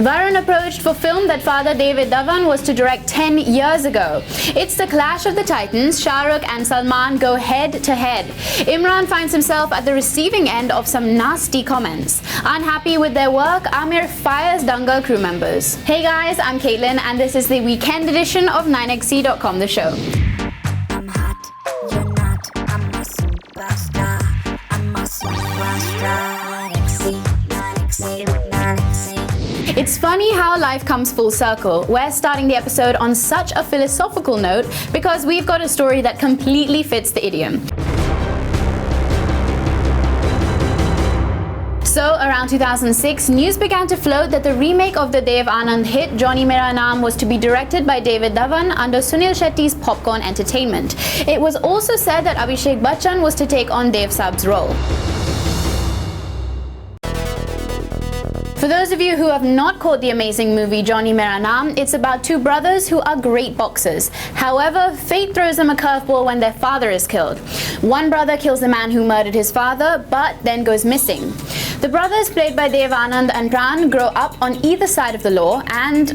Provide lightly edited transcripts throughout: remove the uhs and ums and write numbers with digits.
VARUN approached for film that father David Dhawan was to direct 10 years ago. It's the clash of the titans. Shah Rukh and Salman go head to head. Imran finds himself at the receiving end of some nasty comments. Unhappy with their work, AAMIR fires DANGAL crew members. Hey guys, I'm Caitlin and this is the weekend edition of 9xc.com The Show. I'm hot, you're not, I'm a superstar, I'm a superstar. 9xc, 9xc. It's funny how life comes full circle. We're starting the episode on such a philosophical note because we've got a story that completely fits the idiom. So, around 2006, news began to float that the remake of the Dev Anand hit Johnny MERA NAAM was to be directed by David Dhawan under Sunil Shetty's Popcorn Entertainment. It was also said that Abhishek Bachchan was to take on Dev Saab's role. For those of you who have not caught the amazing movie Johnny MERA NAAM, it's about two brothers who are great boxers. However, fate throws them a curveball when their father is killed. One brother kills the man who murdered his father, but then goes missing. The brothers, played by Dev Anand and Pran, grow up on either side of the law and,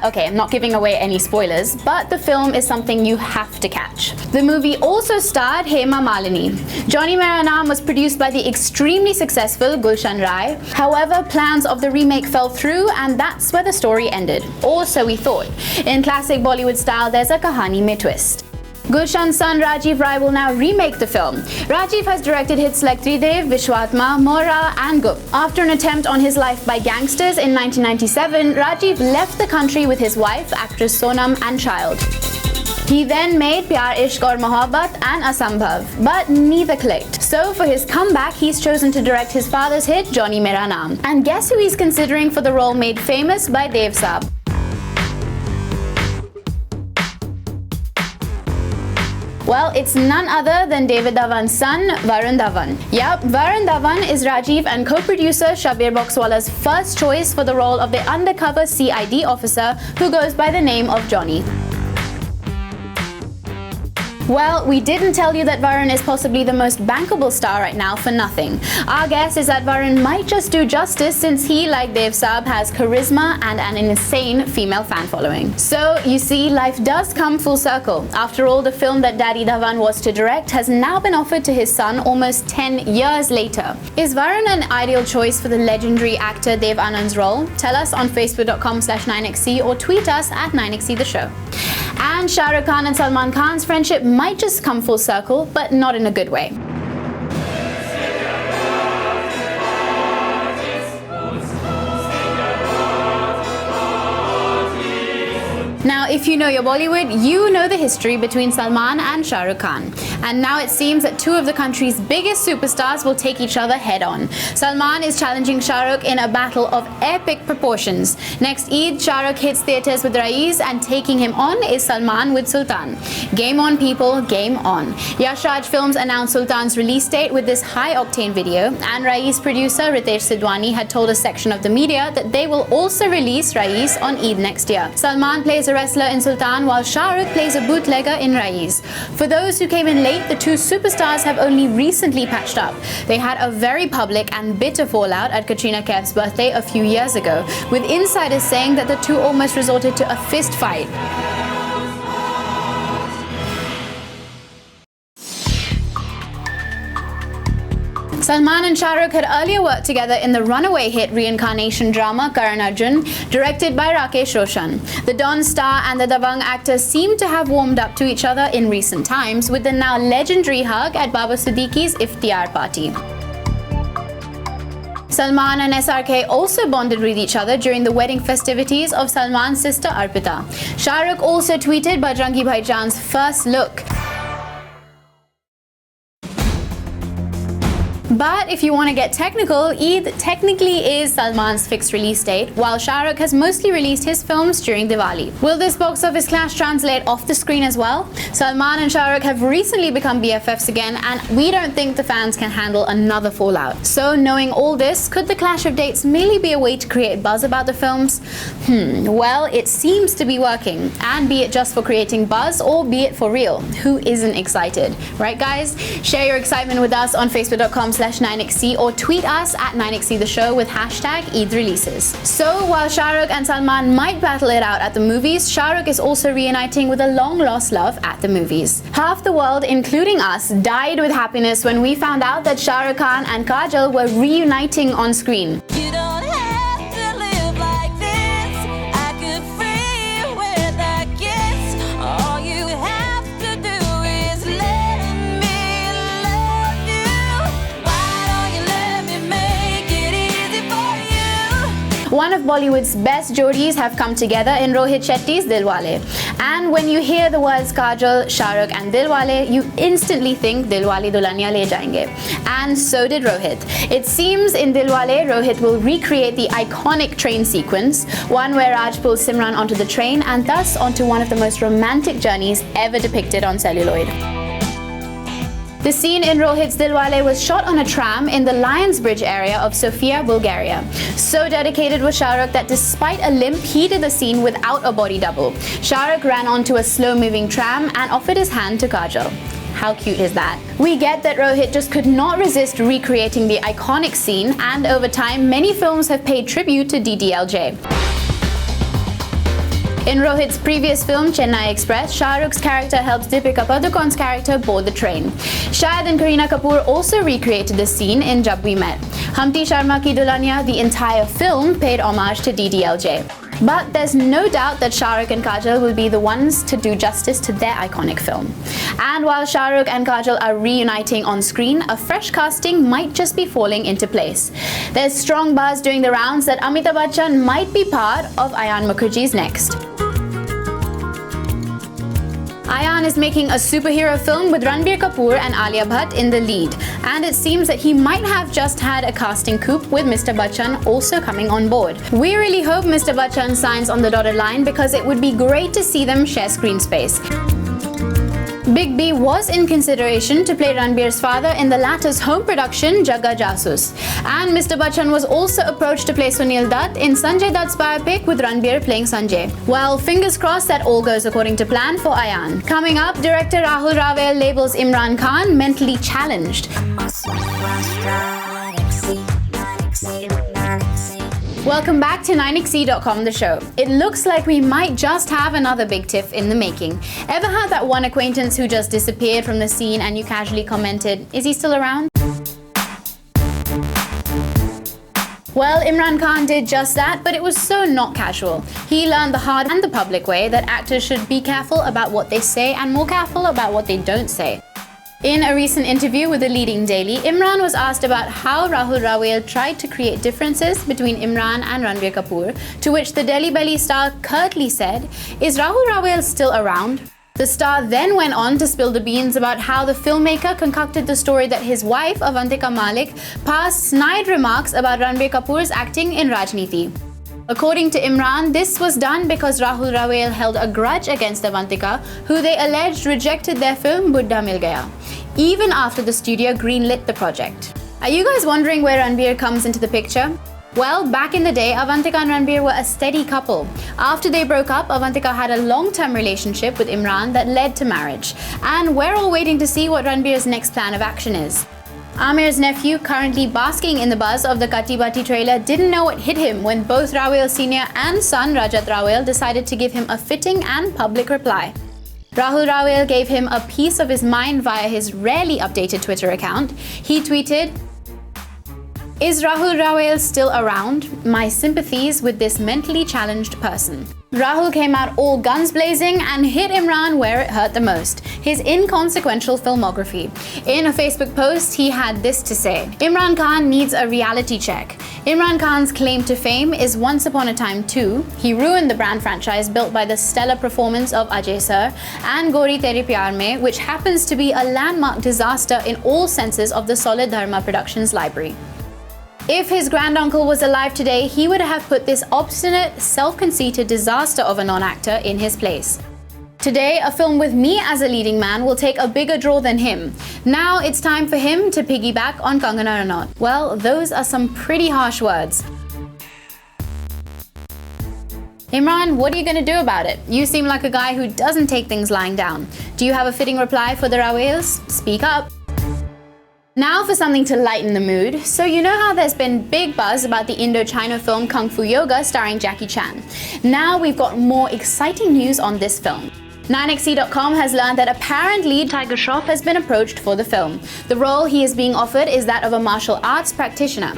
okay, I'm not giving away any spoilers, but the film is something you have to catch. The movie also starred Hema Malini. Johnny MERA NAAM was produced by the extremely successful Gulshan Rai. However, plans of the remake fell through and that's where the story ended. Or so we thought. In classic Bollywood style, there's a kahani mein twist. Gulshan's son Rajiv Rai will now remake the film. Rajiv has directed hits like Tridev, Vishwatma, Mora and Gup. After an attempt on his life by gangsters in 1997, Rajiv left the country with his wife, actress Sonam, and child. He then made Pyar Ishq Aur Mohabbat and Asambhav, but neither clicked. So for his comeback, he's chosen to direct his father's hit Johnny MERA NAAM. And guess who he's considering for the role made famous by Dev Saab? Well, it's none other than David Dhawan's son, Varun Dhawan. Yup, Varun Dhawan is Rajiv and co-producer Shabir Boxwala's first choice for the role of the undercover CID officer who goes by the name of Johnny. Well, we didn't tell you that Varun is possibly the most bankable star right now for nothing. Our guess is that Varun might just do justice since he, like Dev Saab, has charisma and an insane female fan following. So, you see, life does come full circle. After all, the film that Daddy Dhawan was to direct has now been offered to his son almost 10 years later. Is Varun an ideal choice for the legendary actor Dev Anand's role? Tell us on facebook.com/9xc or tweet us at 9xc The Show. And Shah Rukh Khan and Salman Khan's friendship might just come full circle, but not in a good way. Now, if you know your Bollywood, you know the history between Salman and Shah Rukh Khan. And now it seems that two of the country's biggest superstars will take each other head on. Salman is challenging Shah Rukh in a battle of epic proportions. Next Eid, Shah Rukh hits theatres with RAEES and taking him on is Salman with Sultan. Game on people, game on. Yash Raj Films announced Sultan's release date with this high-octane video, and RAEES producer Ritesh Sidwani had told a section of the media that they will also release RAEES on Eid next year. Salman plays a wrestler in Sultan while Shah Rukh plays a bootlegger in RAEES. For those who came in late, the two superstars have only recently patched up. They had a very public and bitter fallout at Katrina Kaif's birthday a few years ago, with insiders saying that the two almost resorted to a fist fight. Salman and Shah Rukh had earlier worked together in the runaway hit reincarnation drama Karan Arjun, directed by Rakesh Roshan. The Don star and the Dabang actor seem to have warmed up to each other in recent times with the now legendary hug at Baba Siddiqui's Iftiar party. Salman and SRK also bonded with each other during the wedding festivities of Salman's sister Arpita. Shah Rukh also tweeted Bajrangi Bhaijann's first look. But if you want to get technical, Eid technically is Salman's fixed release date, while Shah Rukh has mostly released his films during Diwali. Will this box office clash translate off the screen as well? Salman and Shah Rukh have recently become BFFs again, and we don't think the fans can handle another fallout. So, knowing all this, could the clash of dates merely be a way to create buzz about the films? Well, it seems to be working, and be it just for creating buzz or be it for real. Who isn't excited? Right, guys? Share your excitement with us on facebook.com/9xc twitter.com/9xc or tweet us at 9xc the show with hashtag Eid releases. So while Shah Rukh and Salman might battle it out at the movies, Shah Rukh is also reuniting with a long-lost love at the movies. Half the world, including us, died with happiness when we found out that Shah Rukh Khan and Kajol were reuniting on screen. You don't have to live like this. I could free you with a kiss. All you have to do is let me love you. Why don't you let me make it easy for you? One of Bollywood's best jodis have come together in Rohit Shetty's DILWALE. And when you hear the words Kajol, Shah Rukh and DILWALE, you instantly think Dilwale Dulhaniya Le Jayenge. And so did Rohit. It seems in DILWALE, Rohit will recreate the iconic train sequence, one where Raj pulls Simran onto the train and thus onto one of the most romantic journeys ever depicted on celluloid. The scene in Rohit's DILWALE was shot on a tram in the Lions Bridge area of Sofia, Bulgaria. So dedicated was Shah Rukh that despite a limp, he did the scene without a body double. Shah Rukh ran onto a slow-moving tram and offered his hand to Kajol. How cute is that? We get that Rohit just could not resist recreating the iconic scene, and over time, many films have paid tribute to DDLJ. In Rohit's previous film, Chennai Express, Shah Rukh's character helped Deepika Padukone's character board the train. Shahid and Kareena Kapoor also recreated this scene in Jab We Met. Humpty Sharma Ki Dulhaniya, the entire film, paid homage to DDLJ. But there's no doubt that Shah Rukh and Kajol will be the ones to do justice to their iconic film. And while Shah Rukh and Kajol are reuniting on screen, a fresh casting might just be falling into place. There's strong buzz doing the rounds that Amitabh Bachchan might be part of Ayan Mukherjee's next. Ayan is making a superhero film with Ranbir Kapoor and Alia Bhatt in the lead, and it seems that he might have just had a casting coup with Mr. Bachchan also coming on board. We really hope Mr. Bachchan signs on the dotted line because it would be great to see them share screen space. Big B was in consideration to play Ranbir's father in the latter's home production Jagga Jasus. And Mr. Bachchan was also approached to play Sunil Dutt in Sanjay Dutt's biopic with Ranbir playing Sanjay. Well, fingers crossed that all goes according to plan for Ayan. Coming up, director Rahul Rawal labels Imran Khan mentally challenged. Welcome back to 9xc.com the show. It looks like we might just have another big tiff in the making. Ever had that one acquaintance who just disappeared from the scene and you casually commented, "Is he still around?" Well, Imran Khan did just that, but it was so not casual. He learned the hard and the public way that actors should be careful about what they say and more careful about what they don't say. In a recent interview with a leading daily, Imran was asked about how Rahul Rawal tried to create differences between Imran and Ranbir Kapoor, to which the Delhi Belly star curtly said, "Is Rahul Rawal still around?" The star then went on to spill the beans about how the filmmaker concocted the story that his wife, Avantika Malik, passed snide remarks about Ranbir Kapoor's acting in Rajniti. According to Imran, this was done because Rahul Rawal held a grudge against Avantika, who they alleged rejected their film Buddha Mil Gaya, even after the studio greenlit the project. Are you guys wondering where Ranbir comes into the picture? Well, back in the day, Avantika and Ranbir were a steady couple. After they broke up, Avantika had a long-term relationship with Imran that led to marriage. And we're all waiting to see what Ranbir's next plan of action is. Aamir's nephew, currently basking in the buzz of the Katti Batti trailer, didn't know what hit him when both Rawal Sr. and son Rajat Rawal decided to give him a fitting and public reply. Rahul Rawal gave him a piece of his mind via his rarely updated Twitter account. He tweeted, "Is Rahul Rawal still around? My sympathies with this mentally challenged person." Rahul came out all guns blazing and hit Imran where it hurt the most, his inconsequential filmography. In a Facebook post, he had this to say, "Imran Khan needs a reality check. Imran Khan's claim to fame is Once Upon a Time 2. He ruined the brand franchise built by the stellar performance of Ajay Sir, and Gori Tere Pyar Mein, which happens to be a landmark disaster in all senses of the Solid Dharma Productions library. If his granduncle was alive today, he would have put this obstinate, self-conceited disaster of a non-actor in his place. Today, a film with me as a leading man will take a bigger draw than him. Now it's time for him to piggyback on Kangana Ranaut." Well, those are some pretty harsh words. Imran, what are you going to do about it? You seem like a guy who doesn't take things lying down. Do you have a fitting reply for the Rawals? Speak up. Now for something to lighten the mood. So you know how there's been big buzz about the Indo-China film Kung Fu Yoga starring Jackie Chan. Now we've got more exciting news on this film. 9XE.com has learned that apparently Tiger Shroff has been approached for the film. The role he is being offered is that of a martial arts practitioner.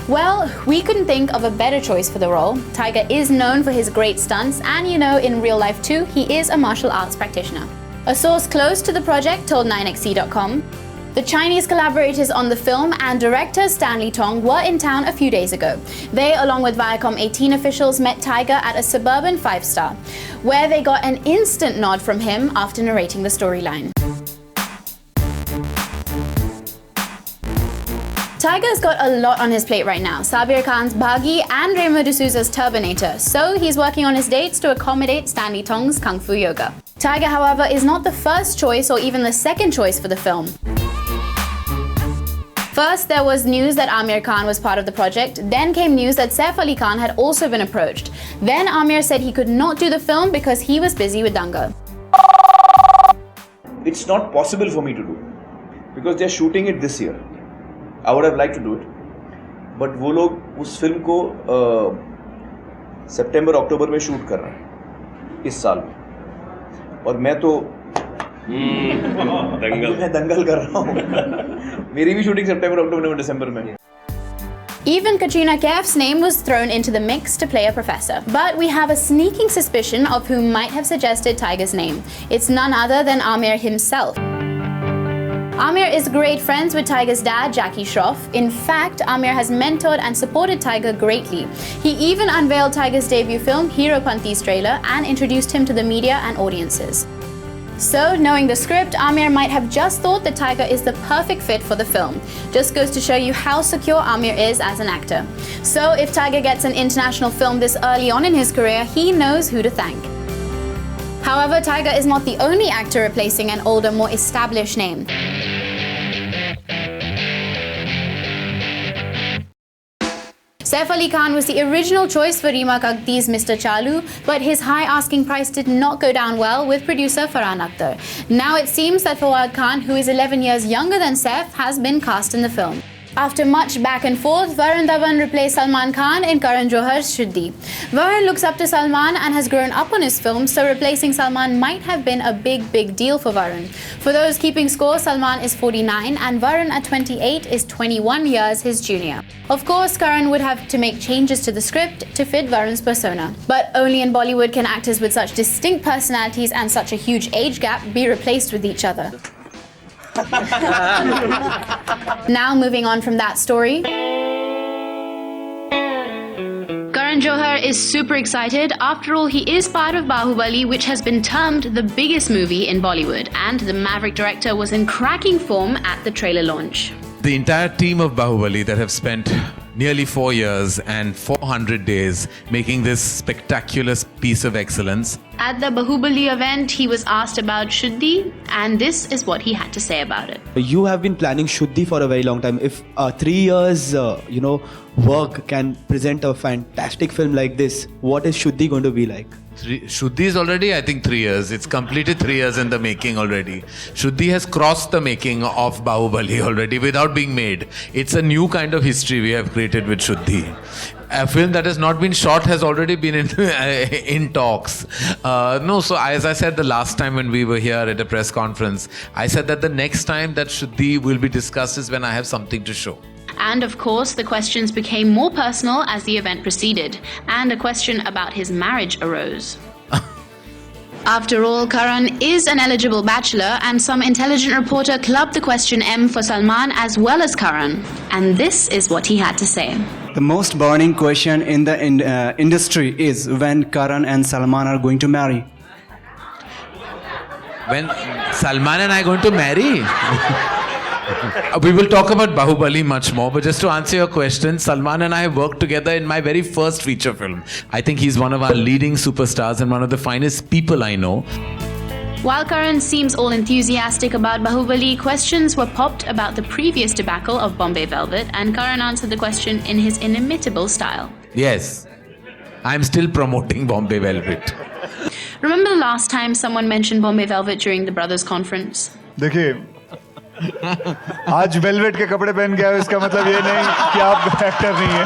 Well, we couldn't think of a better choice for the role. Tiger is known for his great stunts, and you know, in real life too, he is a martial arts practitioner. A source close to the project told 9XE.com, the Chinese collaborators on the film and director Stanley Tong were in town a few days ago. They, along with Viacom 18 officials, met Tiger at a suburban 5-star, where they got an instant nod from him after narrating the storyline. Tiger's got a lot on his plate right now. Sabir Khan's Bhagi and Remo D'Souza's Turbinator, so he's working on his dates to accommodate Stanley Tong's Kung Fu Yoga. Tiger, however, is not the first choice or even the second choice for the film. First, there was news that Aamir Khan was part of the project. Then came news that Saif Ali Khan had also been approached. Then Aamir said he could not do the film because he was busy with Dangal. It's not possible for me to do because they're shooting it this year. I would have liked to do it, but वो लोग उस film को सितंबर अक्टूबर में shoot कर रहे हैं इस साल में, और मैं तो दंगल कर रहा हूँ। मेरी भी शूटिंग सितंबर अक्टूबर में दिसंबर में। Even Katrina Kaif's name was thrown into the mix to play a professor. But we have a sneaking suspicion of who might have suggested Tiger's name. It's none other than Aamir himself. Aamir is great friends with Tiger's dad, Jackie Shroff. In fact, Aamir has mentored and supported Tiger greatly. He even unveiled Tiger's debut film, Hero Panti's trailer, and introduced him to the media and audiences. So, knowing the script, Aamir might have just thought that Tiger is the perfect fit for the film. Just goes to show you how secure Aamir is as an actor. So, if Tiger gets an international film this early on in his career, he knows who to thank. However, Tiger is not the only actor replacing an older, more established name. Saif Ali Khan was the original choice for Reema Kaghti's Mr. Chalu, but his high asking price did not go down well with producer Farhan Akhtar. Now it seems that FAWAD Khan, who is 11 years younger than Saif, has been cast in the film. After much back and forth, Varun Dhawan replaced Salman Khan in Karan Johar's Shuddhi. Varun looks up to Salman and has grown up on his film, so replacing Salman might have been a big deal for Varun. For those keeping score, Salman is 49 and Varun at 28 is 21 years his junior. Of course, Karan would have to make changes to the script to fit Varun's persona. But only in Bollywood can actors with such distinct personalities and such a huge age gap be replaced with each other. Now moving on from that story. Karan Johar is super excited. After all, he is part of Bahubali, which has been termed the biggest movie in Bollywood, and the Maverick director was in cracking form at the trailer launch. The entire team of Bahubali that have spent nearly 4 years and 400 days making this spectacular piece of excellence. At the Bahubali event, he was asked about Shuddhi, and this is what he had to say about it. You have been planning Shuddhi for a very long time. If 3 years, work can present a fantastic film like this, what is Shuddhi going to be like? Shuddhi is already, I think, 3 years. It's completed 3 years in the making already. Shuddhi has crossed the making of Bahubali already without being made. It's a new kind of history we have created with Shuddhi. A film that has not been shot has already been in talks. So as I said the last time when we were here at a press conference, I said that the next time that Shuddhi will be discussed is when I have something to show. And of course, the questions became more personal as the event proceeded, and a question about his marriage arose. After all, Karan is an eligible bachelor, and some intelligent reporter clubbed the question M for Salman as well as Karan. And this is what he had to say. The most burning question in the industry is when Karan and Salman are going to marry. When Salman and I are going to marry? We will talk about Bahubali much more, but just to answer your question, Salman and I have worked together in my very first feature film. I think he's one of our leading superstars and one of the finest people I know. While Karan seems all enthusiastic about Bahubali, questions were popped about the previous debacle of Bombay Velvet, and Karan answered the question in his inimitable style. Yes, I'm still promoting Bombay Velvet. Remember the last time someone mentioned Bombay Velvet during the brothers conference? देखिए, आज velvet के कपड़े पहन के आए इसका मतलब ये नहीं कि आप एक्टर नहीं हैं।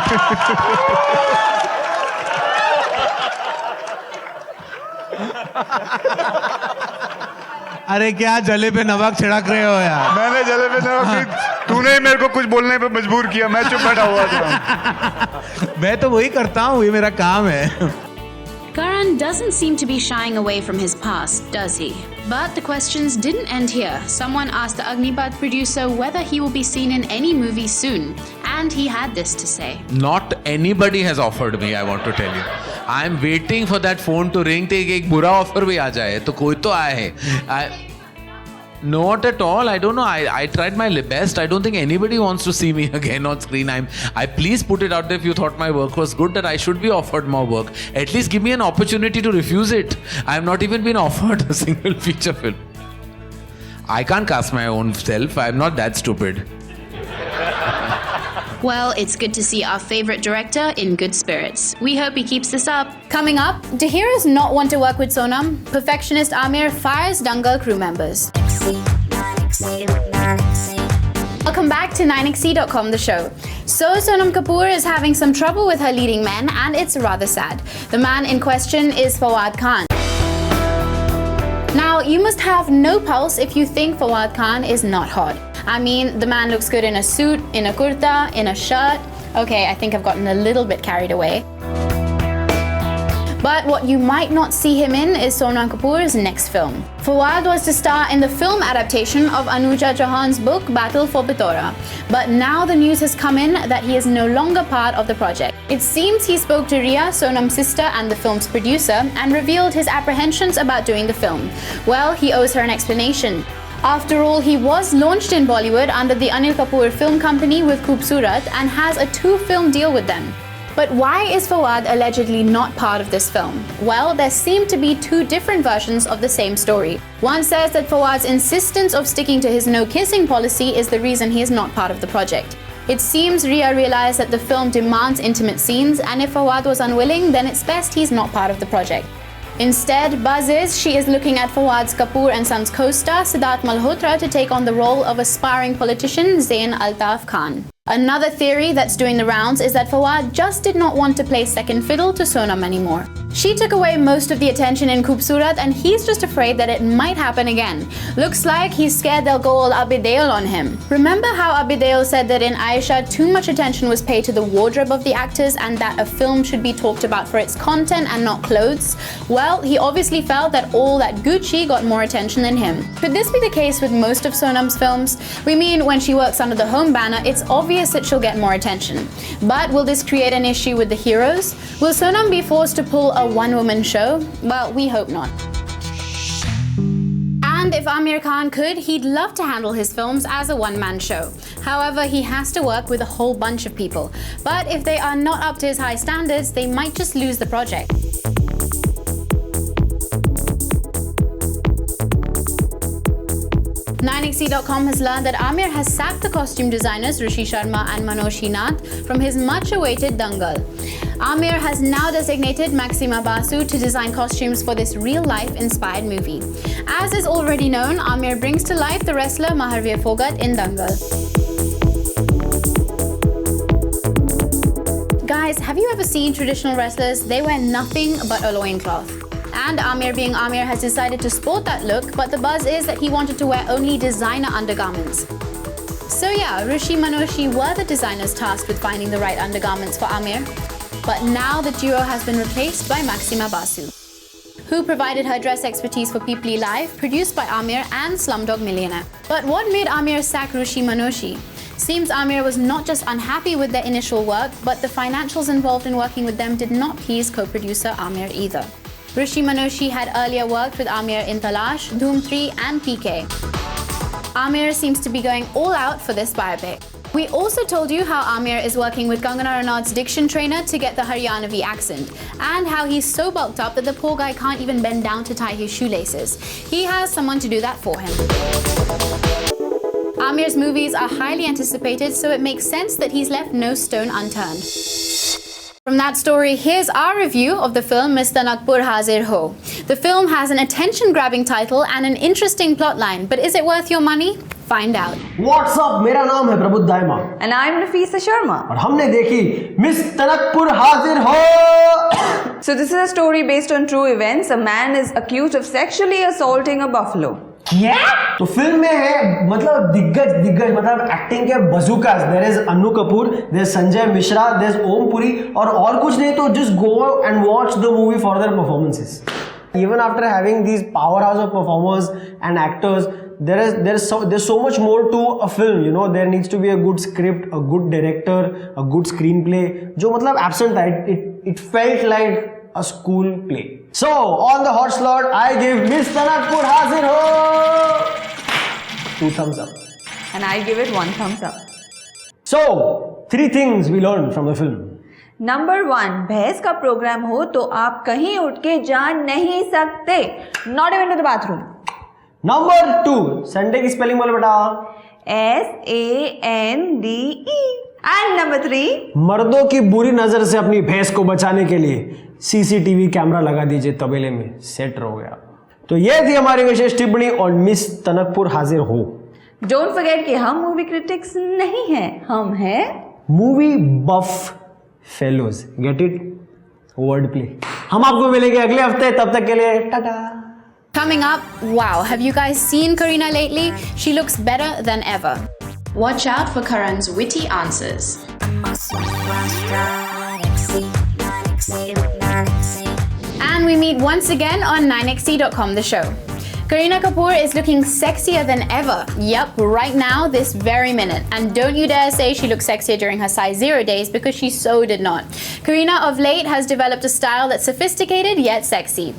अरे क्या जले पे नमक छिड़क रहे हो यार? मैंने जले पे नमक, तूने ही मेरे को कुछ बोलने पे मजबूर किया, मैं चुप बैठा हुआ था। मैं तो वही करता हूँ, ये मेरा काम है। Karan doesn't seem to be shying away from his past, does he? But the questions didn't end here. Someone asked the Agnipath producer whether he will be seen in any movie soon, and he had this to say. Not anybody has offered me, I want to tell you. I'm waiting for that phone to ring. एक बुरा offer भी आ जाए तो कोई तो आए है. Not at all. I don't know. I tried my best. I don't think anybody wants to see me again on screen. I please put it out there if you thought my work was good, that I should be offered more work. At least give me an opportunity to refuse it. I have not even been offered a single feature film. I can't cast my own self. I'm not that stupid. Well, it's good to see our favorite director in good spirits. We hope he keeps this up. Coming up, do heroes not want to work with Sonam? Perfectionist AAMIR fires Dangal crew members. Welcome back to 9XC.com, the show. So Sonam Kapoor is having some trouble with her leading men, and it's rather sad. The man in question is Fawad Khan. Now, you must have no pulse if you think Fawad Khan is not hot. I mean, the man looks good in a suit, in a kurta, in a shirt. Okay, I think I've gotten a little bit carried away. But what you might not see him in is Sonam Kapoor's next film. Fawad was to star in the film adaptation of Anuja Chauhan's book Battle for BITTORA. But now the news has come in that he is no longer part of the project. It seems he spoke to Ria, Sonam's sister and the film's producer, and revealed his apprehensions about doing the film. Well, he owes her an explanation. After all, he was launched in Bollywood under the Anil Kapoor Film Company with Khoobsurat and has a 2-film deal with them. But why is Fawad allegedly not part of this film? Well, there seem to be 2 different versions of the same story. One says that Fawad's insistence of sticking to his no-kissing policy is the reason he is not part of the project. It seems Ria realized that the film demands intimate scenes, and if Fawad was unwilling, then it's best he's not part of the project. Instead, buzz is she is looking at Fawad's Kapoor and Sons co-star Siddharth Malhotra to take on the role of aspiring politician Zain Altaf Khan. Another theory that's doing the rounds is that Fawad just did not want to play second fiddle to Sonam anymore. She took away most of the attention in Khoobsurat, and he's just afraid that it might happen again. Looks like he's scared they'll go all Abhideol on him. Remember how Abhideol said that in Aisha too much attention was paid to the wardrobe of the actors and that a film should be talked about for its content and not clothes? Well, he obviously felt that all that Gucci got more attention than him. Could this be the case with most of Sonam's films? We mean, when she works under the home banner, it's obvious that she'll get more attention. But will this create an issue with the heroes? Will Sonam be forced to pull a one-woman show? Well, we hope not. And if Aamir Khan could, he'd love to handle his films as a one-man show. However, he has to work with a whole bunch of people. But if they are not up to his high standards, they might just lose the project. NineXC.com has learned that Aamir has sacked the costume designers Rishi Sharma and Manoj Nath from his much-awaited Dangal. Aamir has now designated Maxima Basu to design costumes for this real-life inspired movie. As is already known, Aamir brings to life the wrestler Maharveer Phogat in Dangal. Guys, have you ever seen traditional wrestlers? They wear nothing but a loincloth. And Aamir, being Aamir, has decided to sport that look, but the buzz is that he wanted to wear only designer undergarments. So yeah, Rishi Manoshi were the designers tasked with finding the right undergarments for Aamir. But now the duo has been replaced by Maxima Basu, who provided her dress expertise for Peeply Live, produced by Aamir and Slumdog Millionaire. But what made Aamir sack Rishi Manoshi? Seems Aamir was not just unhappy with their initial work, but the financials involved in working with them did not please co-producer Aamir either. Rishi Manoshi had earlier worked with Aamir in Talash, Dhoom 3 and PK. Aamir seems to be going all out for this biopic. We also told you how Aamir is working with Kangana Ranaut's diction trainer to get the Haryanavi accent, and how he's so bulked up that the poor guy can't even bend down to tie his shoelaces. He has someone to do that for him. Aamir's movies are highly anticipated, so it makes sense that he's left no stone unturned. From that story, here's our review of the film Miss Tanakpur Hazir Ho. The film has an attention-grabbing title and an interesting plotline, but is it worth your money? Find out. What's up? मेरा नाम है प्रबुद्ध दाइमा And I'm Nafisa Sharma. और हमने देखी miss तनकपुर हाजिर हो. So this is a story based on true events. A man is accused of sexually assaulting a buffalo. क्या? तो फिल्म में है मतलब दिग्गज मतलब एक्टिंग के bazookas. There is Annu Kapoor, there is Sanjay Mishra, there is Om Puri और कुछ नहीं तो just go and watch the movie for their performances. Even after having these powerhouse of performers and actors, there's so much more to a film. You know, there needs to be a good script, a good director, a good screenplay. जो मतलब absent था. It felt like a school play. So on the hot slot, I give Miss Tanakpur Hazir Ho 2 thumbs up. And I give it 1 thumbs up. So 3 things we learned from the film. Number 1, बहस का programme हो तो आप कहीं उठ के जा नहीं सकते. Not even to the bathroom. Number 2, Sunday की स्पेलिंग बोले बेटा. SANDE. And number 3, मर्दों की बुरी नजर से अपनी भैंस को बचाने के लिए CCTV कैमरा लगा दीजिए तबेले में, सेट हो गया. तो ये थी हमारी विशेष टिप्पणी और मिस तनकपुर हाजिर हो. don't forget कि हम मूवी क्रिटिक्स नहीं हैं, हम हैं movie buff fellows. Get it? Word play. हम आपको मिलेंगे अगले हफ्ते, तब तक के लिए Tata. Coming up, wow, have you guys seen Kareena lately? She looks better than ever. Watch out for Karan's witty answers. And we meet once again on 9XT.com, the show. Kareena Kapoor is looking sexier than ever. Yup, right now, this very minute. And don't you dare say she looks sexier during her size 0 days, because she so did not. Kareena of late has developed a style that's sophisticated yet sexy.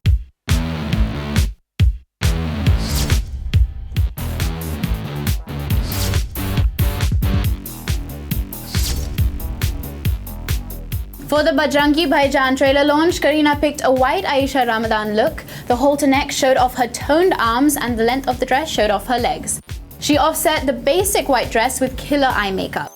For the Bajrangi Bhaijaan trailer launch, Kareena picked a white Aisha Ramadan look. The halter neck showed off her toned arms and the length of the dress showed off her legs. She offset the basic white dress with killer eye makeup.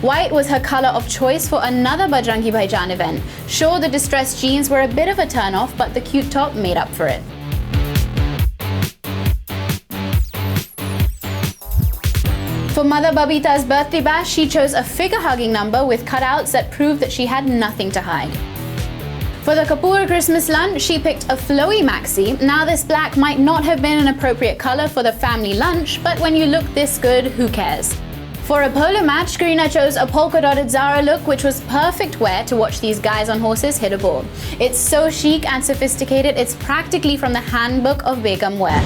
White was her color of choice for another Bajrangi Bhaijaan event. Sure, the distressed jeans were a bit of a turn-off, but the cute top made up for it. For Mother Babita's birthday bash, she chose a figure-hugging number with cutouts that proved that she had nothing to hide. For the Kapoor Christmas lunch, she picked a flowy maxi. Now this black might not have been an appropriate color for the family lunch, but when you look this good, who cares? For a polo match, Kareena chose a polka-dotted Zara look, which was perfect wear to watch these guys on horses hit a ball. It's so chic and sophisticated, it's practically from the handbook of Begum wear.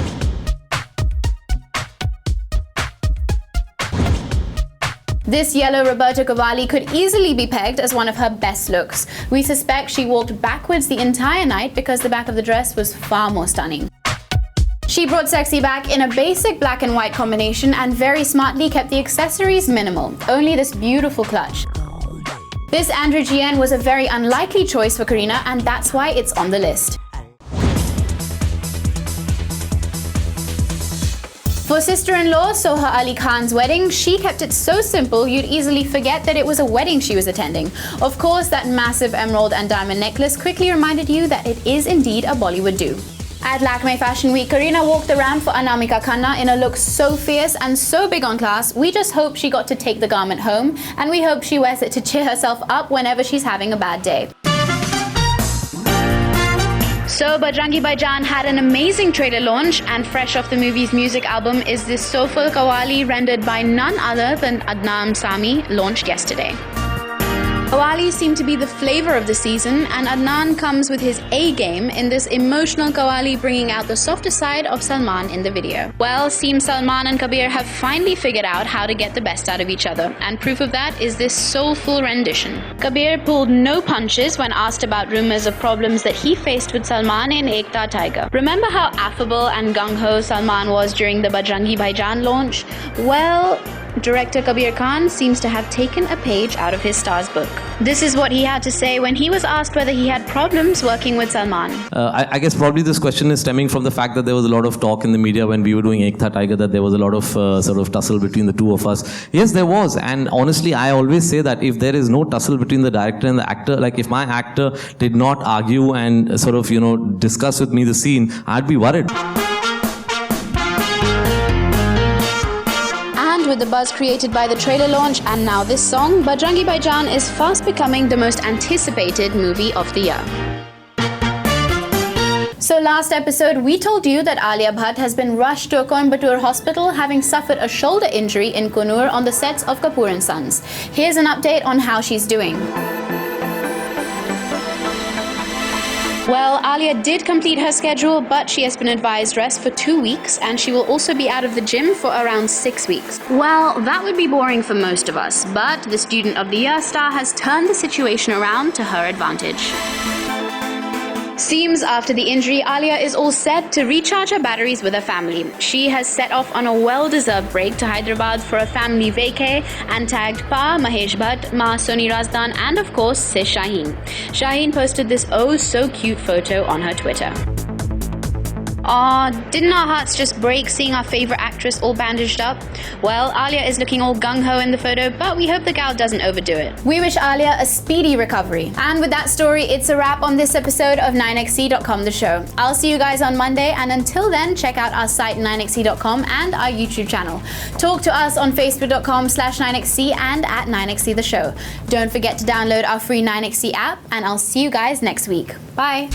This yellow Roberto Cavalli could easily be pegged as one of her best looks. We suspect she walked backwards the entire night because the back of the dress was far more stunning. She brought sexy back in a basic black and white combination and very smartly kept the accessories minimal, only this beautiful clutch. This Andrew GN was a very unlikely choice for Kareena, and that's why it's on the list. For sister-in-law Soha Ali Khan's wedding, she kept it so simple you'd easily forget that it was a wedding she was attending. Of course, that massive emerald and diamond necklace quickly reminded you that it is indeed a Bollywood do. At Lakme Fashion Week, Kareena walked the ramp for Anamika Khanna in a look so fierce and so big on class. We just hope she got to take the garment home, and we hope she wears it to cheer herself up whenever she's having a bad day. So Bajrangi Bhaijaan had an amazing trailer launch, and fresh off the movie's music album is this soulful qawwali rendered by none other than Adnan Sami, launched yesterday. Qawwalis seem to be the flavor of the season, and Adnan comes with his A-game in this emotional qawwali, bringing out the softer side of Salman in the video. Well, seems Salman and Kabir have finally figured out how to get the best out of each other, and proof of that is this soulful rendition. Kabir pulled no punches when asked about rumors of problems that he faced with Salman in Ekta Tiger. Remember how affable and gung-ho Salman was during the Bajrangi Bhaijaan launch? Well, Director Kabir Khan seems to have taken a page out of his star's book. This is what he had to say when he was asked whether he had problems working with Salman. I guess probably this question is stemming from the fact that there was a lot of talk in the media when we were doing Ek Tha Tiger that there was a lot of sort of tussle between the two of us. Yes, there was, and honestly, I always say that if there is no tussle between the director and the actor, like if my actor did not argue and sort of, discuss with me the scene, I'd be worried. With the buzz created by the trailer launch and now this song, Bajrangi Bhaijaan is fast becoming the most anticipated movie of the year. So last episode, we told you that Alia Bhatt has been rushed to a Coimbatore hospital having suffered a shoulder injury in Kunur on the sets of Kapoor & Sons. Here's an update on how she's doing. Well, Alia did complete her schedule, but she has been advised rest for 2 weeks and she will also be out of the gym for around 6 weeks. Well, that would be boring for most of us, but the Student of the Year star has turned the situation around to her advantage. Seems after the injury, Alia is all set to recharge her batteries with her family. She has set off on a well-deserved break to Hyderabad for a family vacay and tagged Pa, Mahesh Bhatt, Ma Soni Razdan and of course Sis Shaheen. Shaheen posted this oh so cute photo on her Twitter. Aw, didn't our hearts just break seeing our favourite actress all bandaged up? Well, Alia is looking all gung-ho in the photo, but we hope the gal doesn't overdo it. We wish Alia a speedy recovery. And with that story, it's a wrap on this episode of 9xc.com The Show. I'll see you guys on Monday, and until then, check out our site 9xc.com and our YouTube channel. Talk to us on facebook.com/9xc and at 9xc The Show. Don't forget to download our free 9xc app, and I'll see you guys next week. Bye!